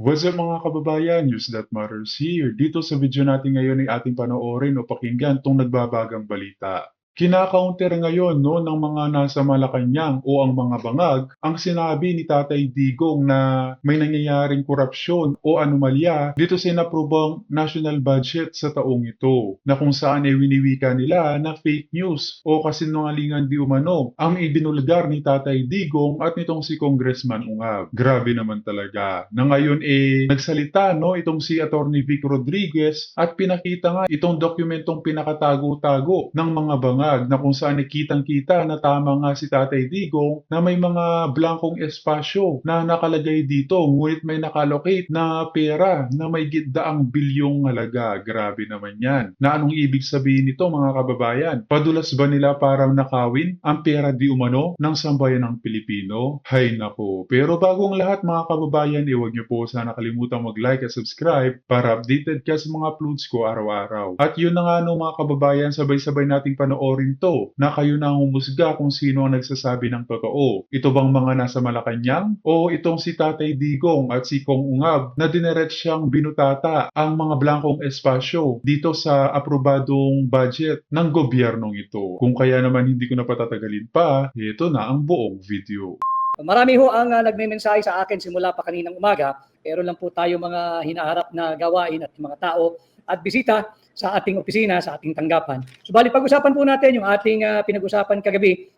What's up mga kababayan? News That Matters here. Dito sa video natin ngayon ay ating panoorin o pakinggan itong nagbabagang balita. Kinakaunter ngayon ng mga nasa Malacanang o ang mga bangag ang sinabi ni Tatay Digong na may nangyayaring korupsyon o anomalya dito sa inaprobang national budget sa taong ito na kung saan ay winiwika nila na fake news o kasinungalingan di umano ang ibinulgar ni Tatay Digong at nitong si Congressman Ungab. Grabe naman talaga na ngayon nagsalita itong si Attorney Vic Rodriguez at pinakita nga itong dokumentong pinakatago-tago ng mga bangag na kung saan kitang-kita na tama nga si Tatay Digong na may mga blankong espasyo na nakalagay dito ngunit may nakalocate na pera na may gitdaang bilyong halaga. Grabe naman yan. Na anong ibig sabihin nito mga kababayan? Padulas ba nila para nakawin ang pera di umano ng sambayan ng Pilipino? Hay nako. Pero bagong lahat mga kababayan, huwag niyo po sana kalimutang mag-like at subscribe para updated ka sa mga uploads ko araw-araw. At yun na nga mga kababayan, sabay-sabay nating panoorin to na kayo na humusga kung sino ang nagsasabi ng totoo. Ito bang mga nasa Malacanang o itong si Tatay Digong at si Kong Ungab na dineret siyang binutata ang mga blankong espasyo dito sa aprobadong budget ng gobyernong ito? Kung kaya naman hindi ko na patatagalin pa, ito na ang buong video. Marami ho ang nagme-mensahe sa akin simula pa kaninang umaga. Pero lang po tayo mga hinaharap na gawain at mga tao at bisita sa ating opisina, sa ating tanggapan. Subalit pag-usapan po natin yung ating pinag-usapan kagabi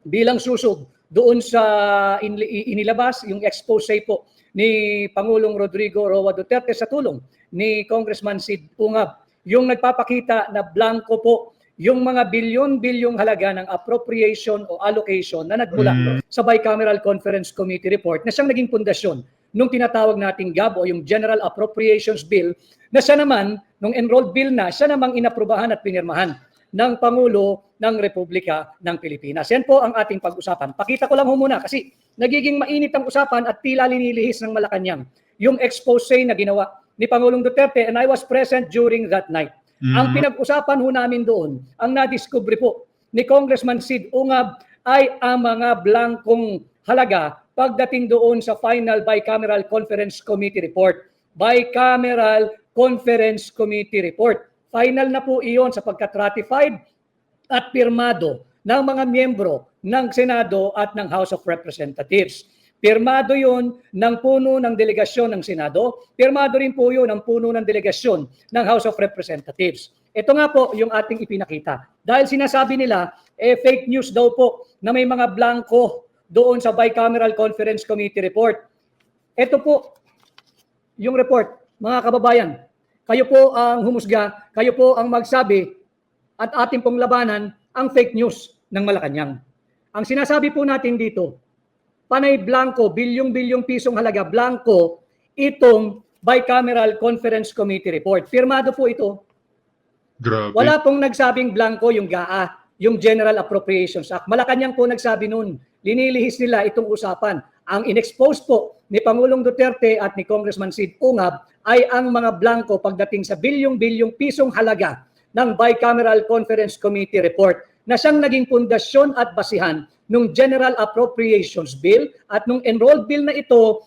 bilang susog doon sa inilabas yung expose po ni Pangulong Rodrigo Roa Duterte sa tulong ni Congressman Sid Ungab. Yung nagpapakita na blanco po yung mga bilyon-bilyong halaga ng appropriation o allocation na nagmula sa Bicameral Conference Committee report na siyang naging pundasyon nung tinatawag nating GAB o yung General Appropriations Bill na siya naman, nung enrolled bill na, siya namang inaprubahan at pinirmahan ng Pangulo ng Republika ng Pilipinas. Yan po ang ating pag-usapan. Pakita ko lang muna kasi nagiging mainit ang usapan at tila linilihis ng Malacanang yung expose na ginawa ni Pangulong Duterte and I was present during that night. Ang pinag-usapan ho namin doon, ang nadiskubre po ni Congressman Sid Ungab ay ang mga blankong halaga pagdating doon sa final Bicameral Conference Committee report. Bicameral Conference Committee report. Final na po iyon sapagkat ratified at pirmado ng mga miyembro ng Senado at ng House of Representatives. Pirmado yun ng puno ng delegasyon ng Senado. Pirmado rin po yun ng puno ng delegasyon ng House of Representatives. Ito nga po yung ating ipinakita. Dahil sinasabi nila, fake news daw po na may mga blanco doon sa Bicameral Conference Committee report. Ito po yung report, mga kababayan. Kayo po ang humusga, kayo po ang magsabi at ating pong labanan ang fake news ng Malacanang. Ang sinasabi po natin dito, panay blanco, bilyong-bilyong pisong halaga, blanco, itong Bicameral Conference Committee report. Firmado po ito. Grabe. Wala pong nagsabing blanco yung GAA, yung General Appropriations Act. Malacanang po nagsabi nun. Linilihis nila itong usapan. Ang inexpose po ni Pangulong Duterte at ni Congressman Sid Ungab ay ang mga blanco pagdating sa bilyong-bilyong pisong halaga ng Bicameral Conference Committee report na siyang naging pundasyon at basihan nung General Appropriations Bill at nung enrolled bill na ito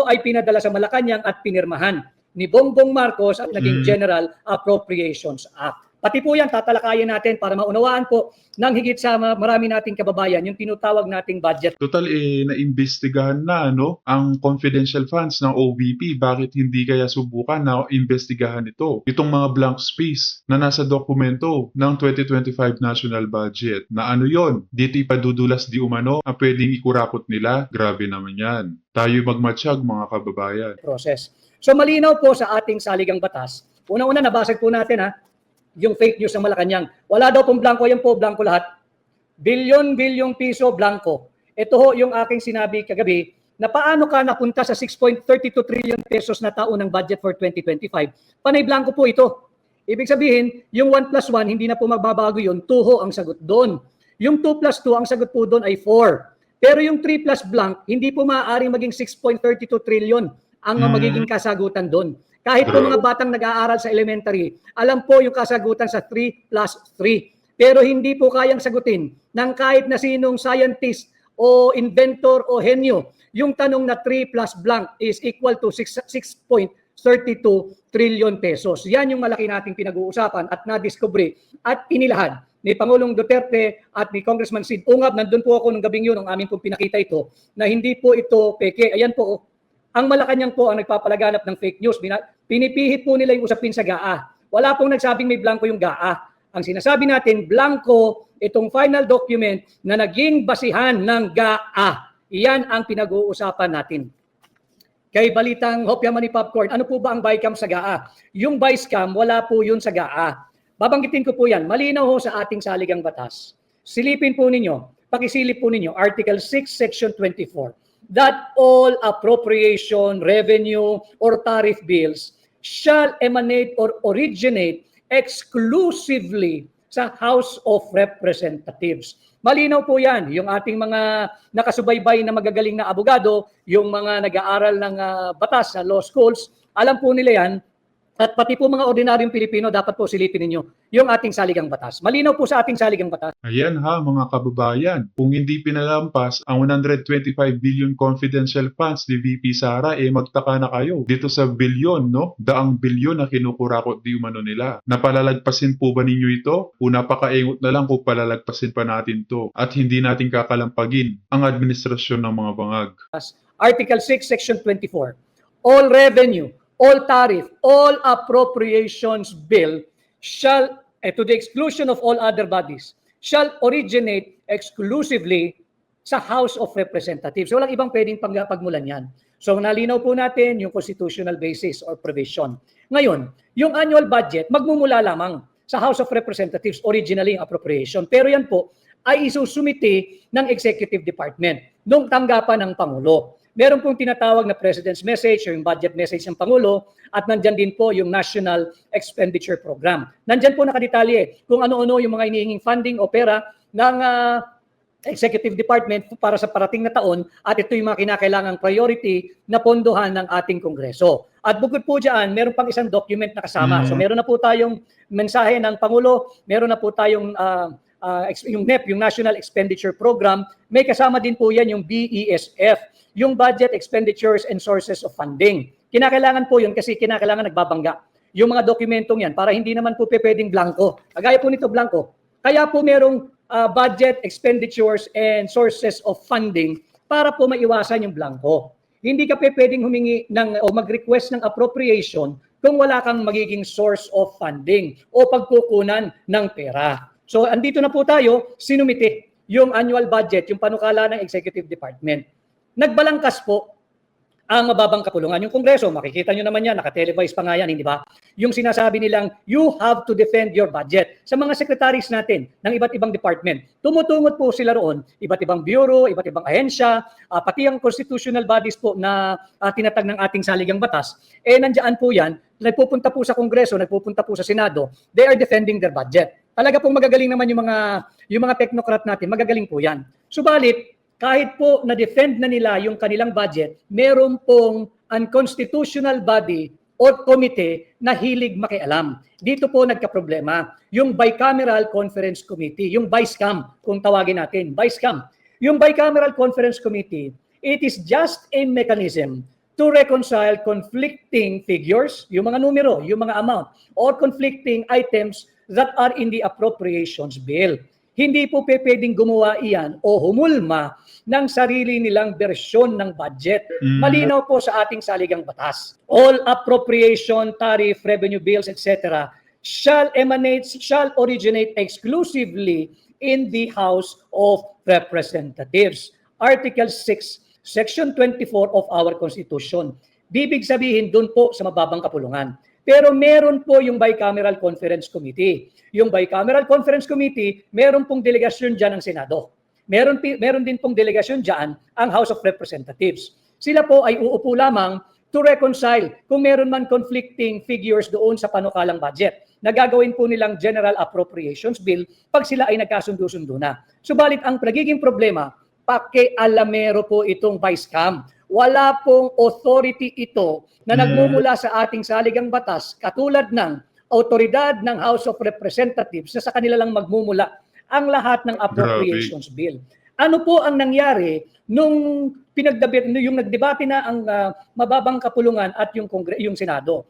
ay pinadala sa Malacanang at pinirmahan ni Bongbong Marcos at naging General Appropriations Act. Pati po yan tatalakayin natin para maunawaan po ng higit sa marami nating kababayan yung tinutawag nating budget. Total naimbestigahan na ang confidential funds ng OVP. Bakit hindi kaya subukan na imbestigahan ito? Itong mga blank space na nasa dokumento ng 2025 national budget. Na ano yon? Dito ipadudulas di umano ang pwedeng ikurakot nila. Grabe naman yan. Tayo magmatsyag mga kababayan. Process. So malinaw po sa ating saligang batas. Unang-una nabasag po natin yung fake news ng Malacanang. Wala daw pong blanco, yan po, blanco lahat. Bilyon-bilyong piso, blanco. Ito ho yung aking sinabi kagabi na paano ka napunta sa 6.32 trillion pesos na taon ng budget for 2025. Panay blanco po ito. Ibig sabihin, yung 1 plus 1, hindi na po magbabago yun, 2 ho ang sagot doon. Yung 2 plus 2, ang sagot po doon ay 4. Pero yung 3 plus blank, hindi po maaaring maging 6.32 trillion ang magiging kasagutan doon. Kahit po mga batang nag-aaral sa elementary, alam po yung kasagutan sa 3 plus 3. Pero hindi po kayang sagutin ng kahit na sinong scientist o inventor o henyo yung tanong na 3 plus blank is equal to 6.32 trillion pesos. Yan yung malaki nating pinag-uusapan at na-discovery at inilahad ni Pangulong Duterte at ni Congressman Sid Ungab. Nandun po ako nung gabing yun, nung amin pong pinakita ito, na hindi po ito peke. Ayan po, ang Malacanang po ang nagpapalaganap ng fake news. Pinipihit po nila yung usapin sa GAA. Wala pong nagsabing may blanco yung GAA. Ang sinasabi natin, blanco itong final document na naging basihan ng GAA. Iyan ang pinag-uusapan natin. Kay Balitang Hopya Money Popcorn, ano po ba ang BICAM sa GAA? Yung BICAM, wala po yun sa GAA. Babanggitin ko po yan. Malinaw ho sa ating saligang batas. Silipin po ninyo, pakisilip po ninyo, Article 6, Section 24, that all appropriation, revenue, or tariff bills shall emanate or originate exclusively sa House of Representatives. Malinaw po yan. Yung ating mga nakasubaybay na magagaling na abogado, yung mga nag-aaral ng batas sa law schools, alam po nila yan. At pati po mga ordinaryong Pilipino, dapat po silipin ninyo yung ating saligang batas. Malinaw po sa ating saligang batas. Ayan ha mga kababayan, kung hindi pinalampas ang 125 billion confidential funds ni VP Sara, magtaka na kayo. Dito sa bilyon, no? Daang bilyon na kinukurakot di umano nila. Napalalagpasin po ba ninyo ito? O napakaingot na lang kung palalagpasin pa natin to at hindi natin kakalampagin ang administrasyon ng mga bangag. Article 6, Section 24. All revenue, all tariff, all appropriations bill shall, to the exclusion of all other bodies, shall originate exclusively sa House of Representatives. So, walang ibang pwedeng pagmulan yan. So, nalinaw po natin yung constitutional basis or provision. Ngayon, yung annual budget, magmumula lamang sa House of Representatives, originally yung appropriation. Pero yan po ay isusumite ng Executive Department nung tanggapan ng Pangulo. Meron pong tinatawag na President's Message o yung budget message ng Pangulo at nandyan din po yung National Expenditure Program. Nandyan po nakadetalye kung ano-ano yung mga hinihinging funding o pera ng Executive Department para sa parating na taon at ito yung mga kinakailangang priority na pondohan ng ating Kongreso. At bukod po dyan, meron pang isang document na kasama. So meron na po tayong mensahe ng Pangulo, meron na po tayong yung NEP, yung National Expenditure Program, may kasama din po yan yung BESF, yung Budget Expenditures and Sources of Funding. Kinakailangan po yun kasi kinakailangan nagbabangga yung mga dokumentong yan para hindi naman po pwedeng blanco. Kagaya po nito blanco. Kaya po merong Budget Expenditures and Sources of Funding para po maiwasan yung blanco. Hindi ka pwedeng humingi o mag-request ng appropriation kung wala kang magiging source of funding o pagkukunan ng pera. So, andito na po tayo, sinumite yung annual budget, yung panukala ng Executive Department. Nagbalangkas po ang mababang kapulungan. Yung Kongreso, makikita nyo naman yan, nakatelevise pa nga yan, hindi ba? Yung sinasabi nilang, you have to defend your budget. Sa mga secretaries natin ng iba't ibang department, tumutungot po sila roon, iba't ibang bureau, iba't ibang ahensya, pati ang constitutional bodies po na tinatag ng ating saligang batas, nandiyan po yan, nagpupunta po sa Kongreso, nagpupunta po sa Senado, they are defending their budget. Talaga pong magagaling naman yung mga technocrat natin, magagaling po yan. Subalit, kahit po na-defend na nila yung kanilang budget, meron pong unconstitutional body o komite na hilig makialam. Dito po nagka-problema. Yung Bicameral Conference Committee, yung BICAM, kung tawagin natin, BICAM. Yung Bicameral Conference Committee, it is just a mechanism to reconcile conflicting figures, yung mga numero, yung mga amount, or conflicting items that are in the appropriations bill. Hindi po pwedeng gumawa iyan o humulma ng sarili nilang bersyon ng budget. Malinaw po sa ating saligang batas. All appropriation, tariff, revenue bills, etc. shall originate exclusively in the House of Representatives. Article 6, Section 24 of our Constitution. Bibig sabihin doon po sa mababang kapulungan. Pero meron po yung Bicameral Conference Committee. Yung Bicameral Conference Committee, meron pong delegasyon dyan ng Senado. Meron din pong delegasyon dyan ang House of Representatives. Sila po ay uupo lamang to reconcile kung meron man conflicting figures doon sa panukalang budget. Nagagawin po nilang General Appropriations Bill pag sila ay nagkasundo-sundo na. Subalit ang nagiging problema, pakialamero po itong BICAM. Wala pong authority ito na nagmumula sa ating saligang batas katulad ng autoridad ng House of Representatives na sa kanila lang magmumula ang lahat ng appropriations bill. Ano po ang nangyari nung yung nagdebate na ang mababang kapulungan at yung Senado?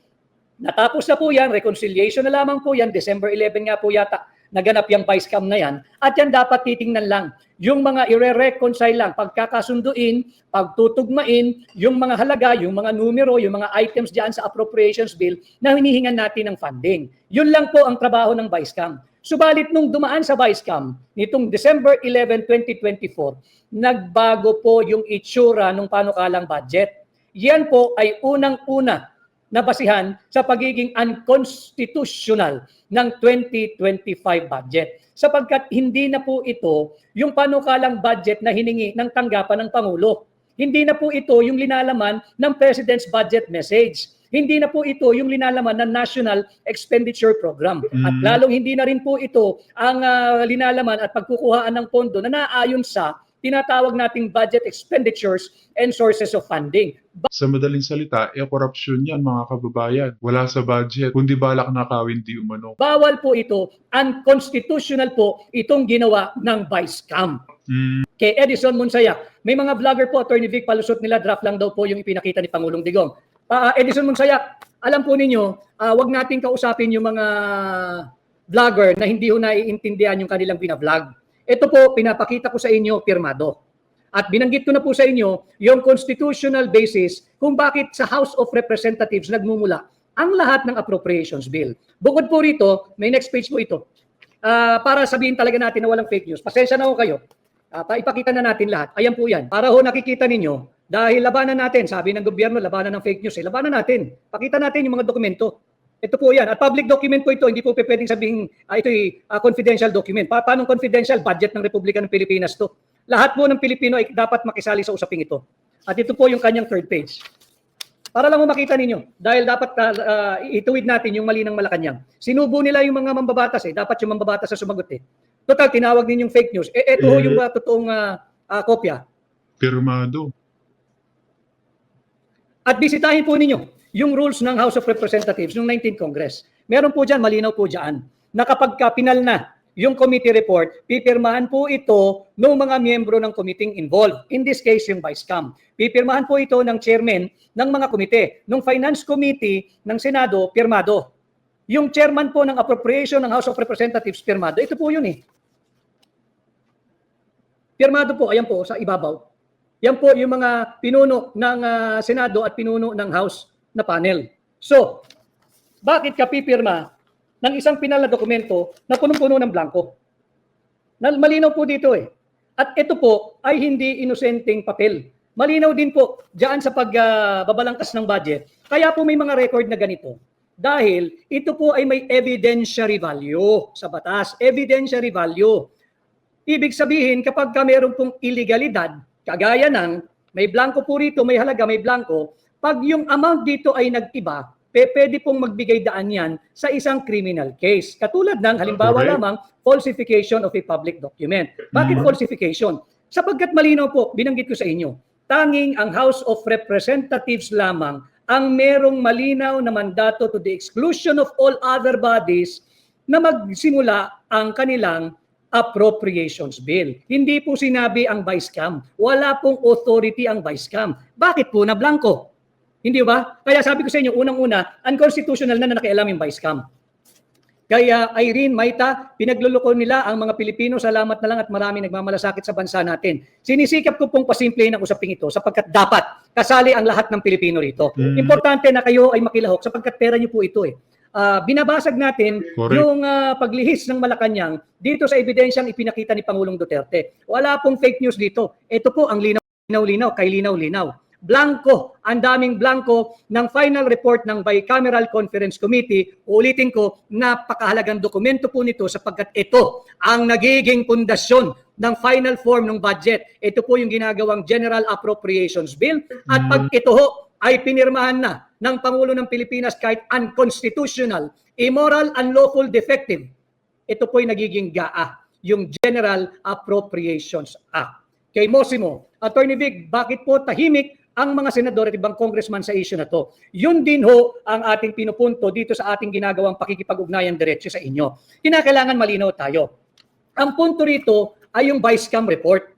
Natapos na po yan, reconciliation na lamang po yan, December 11 nga po yata naganap yung vice cam na yan, at yan dapat titingnan lang. Yung mga ire-reconcile lang, pagkakasunduin, pagtutugmain, yung mga halaga, yung mga numero, yung mga items diyan sa appropriations bill na hinihingan natin ng funding. Yun lang po ang trabaho ng vice cam. Subalit nung dumaan sa vice cam, nitong December 11, 2024, nagbago po yung itsura ng panukalang budget. Yan po ay unang-una na basihan sa pagiging unconstitutional ng 2025 budget. Sapagkat hindi na po ito yung panukalang budget na hiningi ng tanggapan ng Pangulo. Hindi na po ito yung linalaman ng President's Budget Message. Hindi na po ito yung linalaman ng National Expenditure Program. At lalong hindi na rin po ito ang linalaman at pagkukuhaan ng pondo na naayon sa tinatawag nating budget expenditures and sources of funding. Sa madaling salita, korupsyon yan mga kababayan. Wala sa budget, kundi balak nakawin di umano. Bawal po ito, unconstitutional po itong ginawa ng vice cam. Kay Edison Monsayak, may mga vlogger po, Attorney Vic, palusot nila, draft lang daw po yung ipinakita ni Pangulong Digong. Edison Monsayak, alam po ninyo, wag nating kausapin yung mga vlogger na hindi ho naiintindihan yung kanilang binavlog. Ito po, pinapakita ko sa inyo, pirmado. At binanggit ko na po sa inyo yung constitutional basis kung bakit sa House of Representatives nagmumula ang lahat ng appropriations bill. Bukod po rito, may next page po ito. Para sabihin talaga natin na walang fake news. Pasensya na ho kayo. Ipakita na natin lahat. Ayan po yan. Para ho nakikita ninyo, dahil labanan natin, sabi ng gobyerno, labanan ng fake news. Labanan natin. Pakita natin yung mga dokumento. Ito po yan. At public document po ito. Hindi po pwedeng sabihin ito'y confidential document. Paano confidential? Budget ng Republika ng Pilipinas to. Lahat po ng Pilipino ay dapat makisali sa usaping ito. At ito po yung kanyang third page. Para lang makita ninyo. Dahil dapat ituwid natin yung mali ng Malacanang. Sinubo nila yung mga mambabatas Dapat yung mambabatas na sumagot Total, tinawag ninyong fake news. Ito yung totoong kopya. Pirmado. At bisitahin po ninyo yung rules ng House of Representatives noong 19th Congress. Meron po dyan, malinaw po dyan, na kapag pinal na yung committee report, pipirmahan po ito ng mga miyembro ng committee involved. In this case, yung Vice Cam. Pipirmahan po ito ng chairman ng mga komite. Nung Finance Committee ng Senado, pirmado. Yung chairman po ng appropriation ng House of Representatives, pirmado. Ito po yun Pirmado po, ayan po, sa ibabaw. Yan po yung mga pinuno ng Senado at pinuno ng House na panel. So, bakit ka pipirma ng isang pinal na dokumento na punong-puno ng blanco? Malinaw po dito At ito po ay hindi inosenteng papel. Malinaw din po diyan sa pagbabalangkas ng budget. Kaya po may mga record na ganito. Dahil ito po ay may evidentiary value sa batas. Evidentiary value. Ibig sabihin kapag mayroon pong illegalidad, kagaya ng may blanco po rito, may halaga, may blanco, pag yung amount dito ay nag-iba, pwede pong magbigay daan yan sa isang criminal case. Katulad ng halimbawa lamang, falsification of a public document. Bakit falsification? Sapagkat malinaw po, binanggit ko sa inyo, tanging ang House of Representatives lamang ang merong malinaw na mandato to the exclusion of all other bodies na magsimula ang kanilang appropriations bill. Hindi po sinabi ang Vice Cam. Wala pong authority ang Vice Cam. Bakit po na blanco? Hindi ba? Kaya sabi ko sa inyo, unang-una, unconstitutional na nakialam yung Vice Cam. Kaya Irene, Maita, pinagluloko nila ang mga Pilipino. Salamat na lang at maraming nagmamalasakit sa bansa natin. Sinisikap ko pong pasimplehin ang usaping ito sapagkat dapat kasali ang lahat ng Pilipino rito. Importante na kayo ay makilahok sapagkat pera niyo po ito binabasag natin yung paglihis ng Malacanang dito sa ebidensyang ipinakita ni Pangulong Duterte. Wala pong fake news dito. Ito po ang linaw-linaw, kay linaw-linaw. Blanco, ang daming blanco ng final report ng Bicameral Conference Committee. Ulitin ko, napakahalagang dokumento po nito sapagkat ito ang nagiging pundasyon ng final form ng budget. Ito po yung ginagawang General Appropriations Bill. At pag ito ay pinirmahan na ng Pangulo ng Pilipinas kahit unconstitutional, immoral, unlawful, defective, ito po ay nagiging GAA, yung General Appropriations Act. Kay Mosimo, Attorney Vic, bakit po tahimik ang mga senador at ibang congressman sa issue na to? Yun din ho ang ating pinupunto dito sa ating ginagawang pakikipag-ugnayan diretso sa inyo. Kinakailangan malinaw tayo. Ang punto rito ay yung Vice Cam report.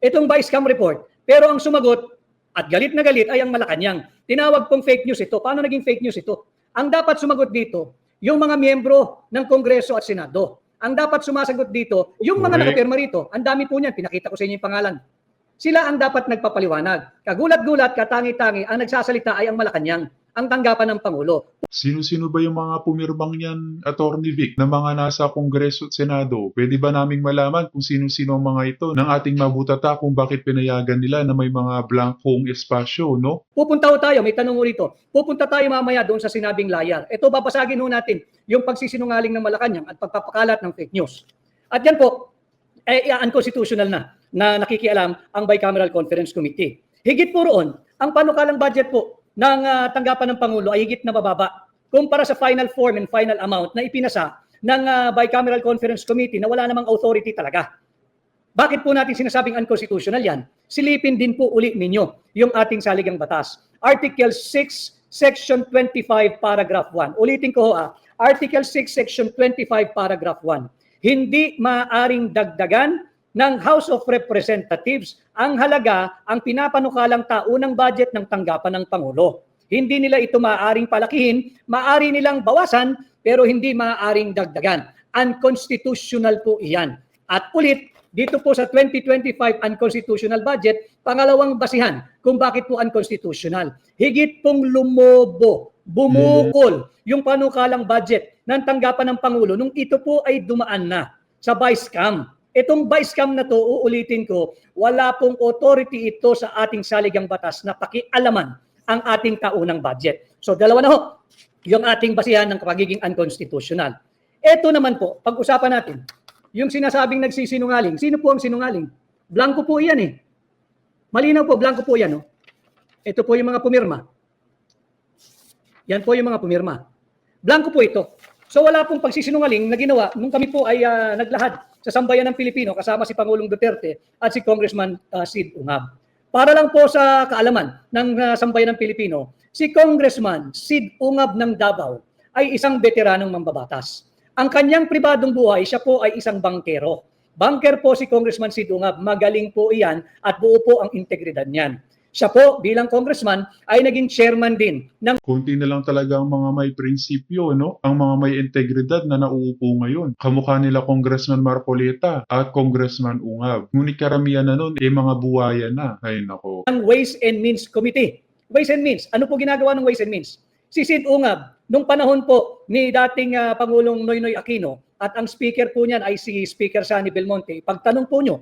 itong Vice Cam report. Pero ang sumagot at galit na galit ay ang Malacanang. Tinawag pong fake news ito. Paano naging fake news ito? Ang dapat sumagot dito, yung mga miyembro ng Kongreso at Senado. Ang dapat sumasagot dito, yung mga Correct. nakapirma rito. Ang dami po niyan, pinakita ko sa inyo yung pangalan. Sila ang dapat nagpapaliwanag. Kagulat-gulat, katangi-tangi, ang nagsasalita ay ang Malacanang, ang tanggapan ng Pangulo. Sino-sino ba yung mga pumirbang niyan, Attorney Vic, na mga nasa Kongreso at Senado? Pwede ba naming malaman kung sino-sino ang mga ito ng ating mabutata kung bakit pinayagan nila na may mga blankong espasyo, no? Pupunta ho tayo, may tanong ho rito. Pupunta tayo mamaya doon sa sinabing layar. Ito, babasagin ho natin yung pagsisinungaling ng Malacanang at pagpapakalat ng fake news. At yan po, unconstitutional na nakikialam ang Bicameral Conference Committee. Higit po roon, ang panukalang budget po ng tanggapan ng Pangulo ay higit na mababa kumpara sa final form and final amount na ipinasa ng Bicameral Conference Committee na wala namang authority talaga. Bakit po natin sinasabing unconstitutional yan? Silipin din po uli ninyo yung ating saligang batas. Article 6, Section 25, Paragraph 1. Ulitin ko ho Article 6, Section 25, Paragraph 1. Hindi maaaring dagdagan ng House of Representatives ang halaga ang pinapanukalang taunang budget ng tanggapan ng Pangulo. Hindi nila ito maaaring palakihin, maaari nilang bawasan, pero hindi maaaring dagdagan. Unconstitutional po iyan. At ulit, dito po sa 2025 unconstitutional budget, pangalawang basihan kung bakit po unconstitutional. Higit pong bumukol yung panukalang budget ng tanggapan ng Pangulo nung ito po ay dumaan na sa Vice Cam. Itong Vice Cam na to, uulitin ko, wala pong authority ito sa ating saligang batas na pakialaman ang ating taunang budget. So dalawa na ho, yung ating basihan ng pagiging unconstitutional. Ito naman po, pag-usapan natin, yung sinasabing nagsisinungaling, sino po ang sinungaling? Blanco po yan eh. Malinaw po, blanco po yan. Ito po yung mga pumirma. Yan po yung mga pumirma. Blanco po ito. So wala pong pagsisinungaling na ginawa nung kami po ay naglahad sa sambayan ng Pilipino kasama si Pangulong Duterte at si Congressman Sid Ungab. Para lang po sa kaalaman ng sambayan ng Pilipino, si Congressman Sid Ungab ng Davao ay isang veteranong mambabatas. Ang kanyang pribadong buhay, siya po ay isang bangkero. Banker po si Congressman Sid Ungab, magaling po iyan at buo po ang integridad niyan. Siya po bilang congressman ay naging chairman din ng Kunti na lang talaga ang mga may prinsipyo, no? Ang mga may integridad na nauupo ngayon. Kamukha nila Congressman Marcoleta at Congressman Ungab. Ngunit karamihan na nun, mga buwaya na. Ay nako. Ways and Means Committee. Ways and Means. Ano po ginagawa ng Ways and Means? Si Sid Ungab, nung panahon po ni dating Pangulong Noynoy Aquino at ang speaker po niyan ay si Speaker Sani Belmonte, pagtanong po nyo,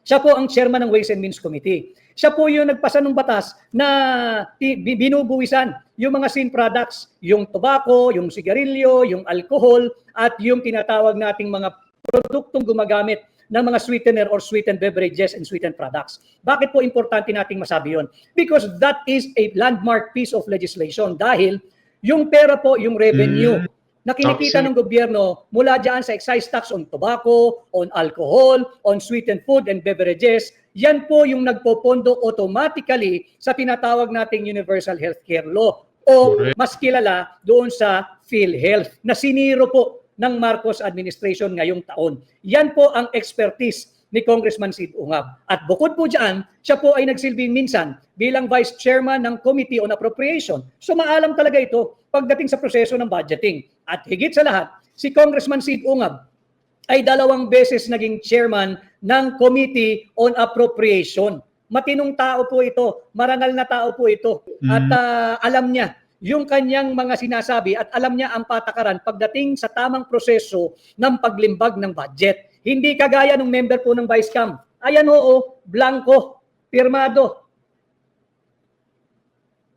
siya po ang chairman ng Ways and Means Committee. Siya po yung nagpasa ng batas na binubuwisan yung mga sin products, yung tobacco, yung sigarilyo, yung alcohol, at yung tinatawag nating mga produktong gumagamit ng mga sweetener or sweetened beverages and sweetened products. Bakit po importante nating masabi yun? Because that is a landmark piece of legislation dahil yung pera po, yung revenue na kinikita ng gobyerno mula dyan sa excise tax on tobacco, on alcohol, on sweetened food and beverages, yan po yung nagpopondo automatically sa tinatawag nating Universal Healthcare Law o mas kilala doon sa PhilHealth na siniro po ng Marcos administration ngayong taon. Yan po ang expertise ni Congressman Sid Ungab. At bukod po dyan, siya po ay nagsilbing minsan bilang Vice Chairman ng Committee on Appropriation. So maalam talaga ito pagdating sa proseso ng budgeting. At higit sa lahat, si Congressman Sid Ungab ay 2 beses naging chairman ng Committee on Appropriation. Matinong tao po ito, marangal na tao po ito. At alam niya yung kanyang mga sinasabi at alam niya ang patakaran pagdating sa tamang proseso ng paglimbag ng budget. Hindi kagaya ng member po ng Vice Cam. Ayan oo, blanco, pirmado.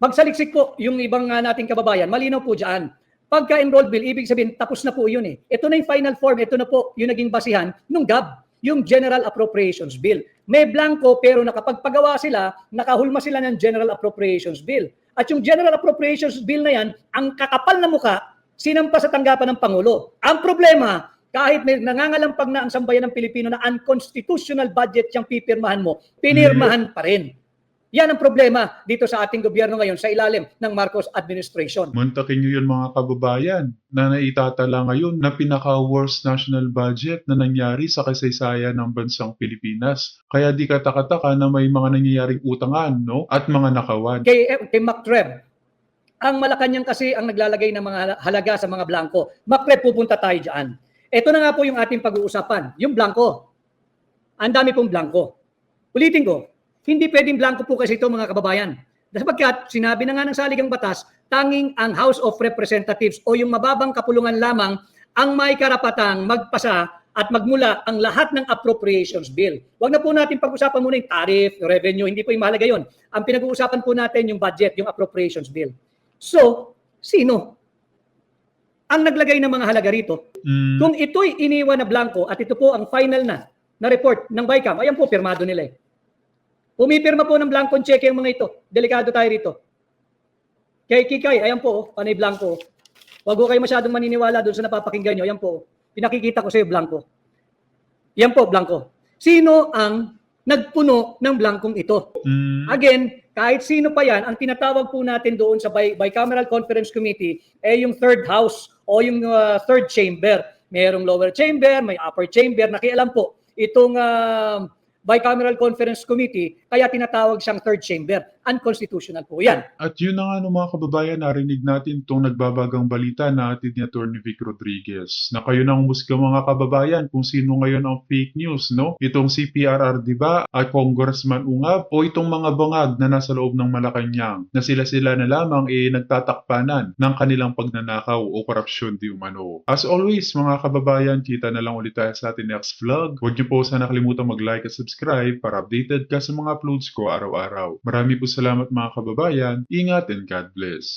Magsaliksik po yung ibang nating kababayan. Malinaw po dyan. Pagka-enrolled bill, ibig sabihin, tapos na po yun eh. Ito na yung final form, ito na po yung naging basihan ng GAB, yung General Appropriations Bill. May blanco pero nakapagpagawa sila, nakahulma sila ng General Appropriations Bill. At yung General Appropriations Bill na yan, ang kakapal na muka, sinampa sa tanggapan ng Pangulo. Ang problema, kahit may nangangalampag na ang sambayan ng Pilipino na unconstitutional budget siyang pipirmahan mo, pinirmahan pa rin. Yan ang problema dito sa ating gobyerno ngayon sa ilalim ng Marcos administration. Muntakin nyo yun mga kababayan na naitatala ngayon na pinaka-worst national budget na nangyari sa kasaysayan ng bansang Pilipinas. Kaya di katakataka na may mga nangyayaring utangan, no? At mga nakawan. Kay MacTreb, ang Malacanang kasi ang naglalagay ng mga halaga sa mga blanco. MacTreb, pupunta tayo dyan. Ito na nga po yung ating pag-uusapan, yung blanco. Ang dami pong blanco. Ulitin ko, hindi pwedeng blanco po kasi ito mga kababayan. Sapagkat sinabi na nga ng saligang batas, tanging ang House of Representatives o yung mababang kapulungan lamang ang may karapatang magpasa at magmula ang lahat ng appropriations bill. Huwag na po natin pag-usapan muna yung tariff, yung revenue, hindi po yung mahalaga yun. Ang pinag-uusapan po natin yung budget, yung appropriations bill. So, sino ang naglagay ng mga halaga rito? Kung ito'y iniwan na blanco at ito po ang final na report ng BICAM, ayan po, pirmado nila eh. Pumipirma po ng blankong cheque yung mga ito. Delikado tayo rito. Kay Kikay, ayan po, panay blanco. Huwag ko kayo masyadong maniniwala doon sa napapakinggan nyo. Ayan po, pinakikita ko sa iyo blanco. Yan po, blanco. Sino ang nagpuno ng blankong ito? Again, kahit sino pa yan, ang tinatawag po natin doon sa Bicameral Conference Committee ay yung third house o yung third chamber. Mayroong lower chamber, may upper chamber. Nakialam po itong Bicameral Conference Committee, kaya tinatawag siyang third chamber. Unconstitutional po yan. At yun na nga no, mga kababayan, narinig natin itong nagbabagang balita na atin ni Atty. Vic Rodriguez. Na kayo nang musga mga kababayan kung sino ngayon ang fake news, no? Itong si PRR, di ba? At Congressman Ungab o itong mga bangag na nasa loob ng Malacanang na sila-sila na lamang nagtatakpanan ng kanilang pagnanakaw o korupsyon di umano. As always, mga kababayan, kita na lang ulit tayo sa ating next vlog. Huwag niyo po sana nakalimutan mag-like at subscribe para updated ka sa mga uploads ko araw-araw. Marami po salamat mga kababayan. Ingat and God bless.